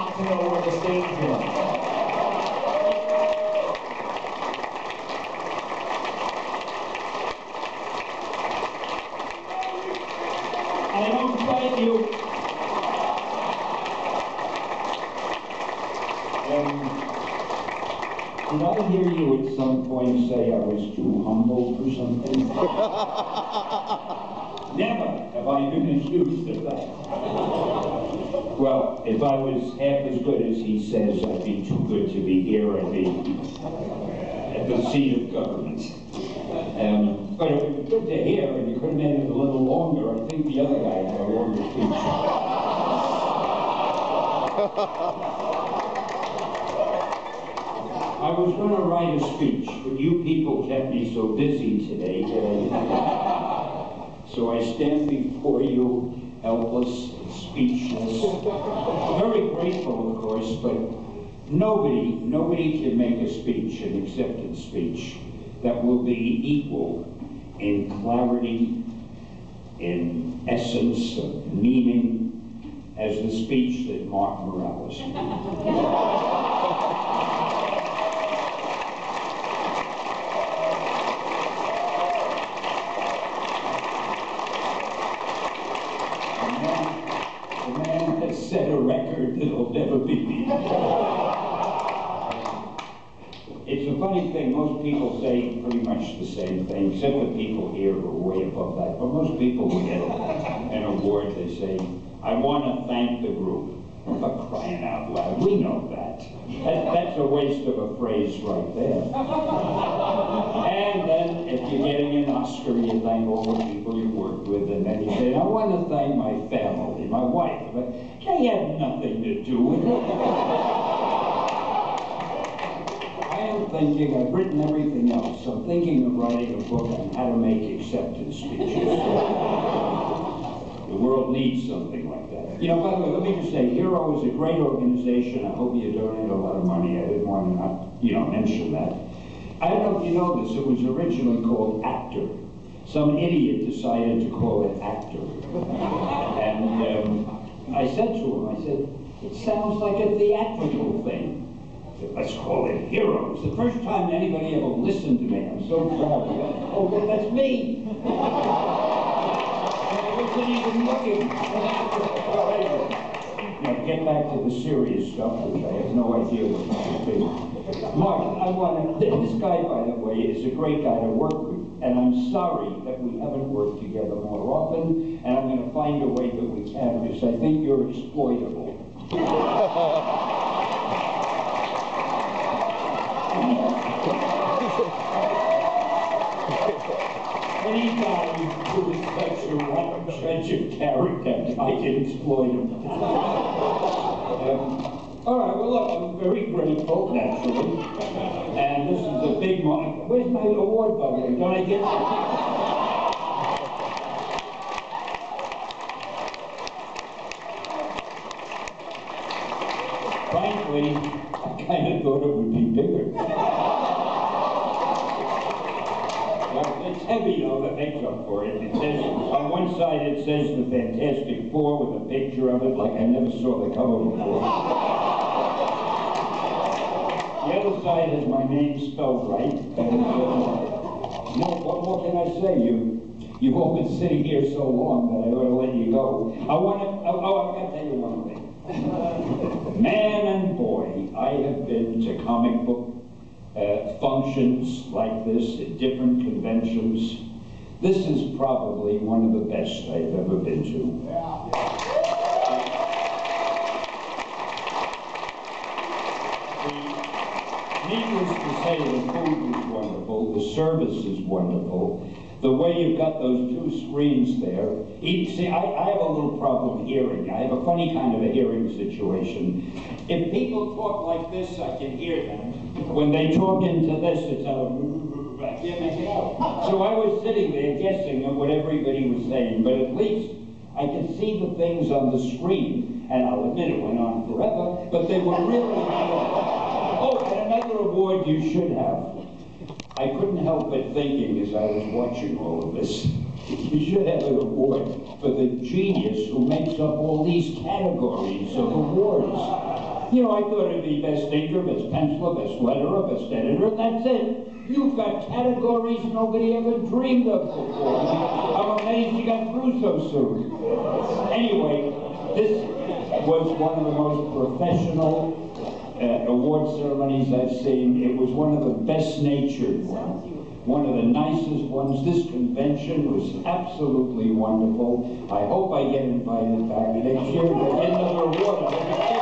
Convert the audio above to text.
not to know where the stage is. I don't thank you. Did I hear you at some point say I was too humble for something? Never have I been accused of that. Well, if I was half as good as he says, I'd be too good to be here. I'd be at the seat of government. But it was good to hear, and you could have made it a little longer. I think the other guy had a longer speech. I was going to write a speech, but you people kept me so busy today so I stand before you helpless, speechless, very grateful, of course, but nobody can make a speech, an acceptance speech, that will be equal in clarity, in essence, of meaning, as the speech that Mark Morales did. The man has set a record that'll never be beaten. It's a funny thing, most people say pretty much the same thing, except the people here who are way above that. But most people who get an award, they say, I want to thank the group. For crying out loud, we know that. That's a waste of a phrase right there. And then, if you're getting an Oscar, you thank all the people you worked with, and then you say, I want to thank my family, my wife. But they had nothing to do with it. I'm thinking, I've written everything else. I'm thinking of writing a book on how to make acceptance speeches. The world needs something like that. You know, by the way, let me just say, Hero is a great organization. I hope you donate a lot of money. I didn't want to not, mention that. I don't know if you know this, it was originally called Actor. Some idiot decided to call it Actor. And I said to him, I said, it sounds like a theatrical thing. Let's call it Heroes. The first time anybody ever listened to me, I'm so proud of that. Oh, but that's me. I wasn't even looking. Well, anyway, now get back to the serious stuff, which I have no idea what this should be. Mark, this guy, by the way, is a great guy to work with, and I'm sorry that we haven't worked together more often, and I'm going to find a way that we can, because I think you're exploitable. Anybody who is such a rotten judge of character, I can exploit him. All right, well, look, I'm very grateful, naturally. And this is a big moment. Where's my award, by the way? Don't I get Frankly, I kind of thought it would be bigger. It's heavy, though, that makes up for it. It says, on one side it says the Fantastic Four with a picture of it, like I never saw the cover before. The other side has my name spelled right. And, what more can I say? You've all been sitting here so long that I ought to let you go. I've got to tell you one thing. Man and boy, I have been to comic book functions like this at different conventions. This is probably one of the best I've ever been to. Needless to say, the food is wonderful, the service is wonderful. The way you've got those two screens there. See, I have a little problem hearing. I have a funny kind of a hearing situation. If people talk like this, I can hear them. When they talk into this, it's I can't make it out. So I was sitting there guessing at what everybody was saying, but at least I could see the things on the screen, and I'll admit it went on forever, but they were really Oh, and another award you should have. I couldn't help but thinking as I was watching all of this, you should have an award for the genius who makes up all these categories of awards. You know, I thought it'd be best thinker, best penciler, best letterer, best editor, and that's it. You've got categories nobody ever dreamed of before. I'm amazed you got through so soon. Anyway, this was one of the most professional award ceremonies I've seen. It was one of the best-natured ones. One of the nicest ones. This convention was absolutely wonderful. I hope I get invited back next year to get another award.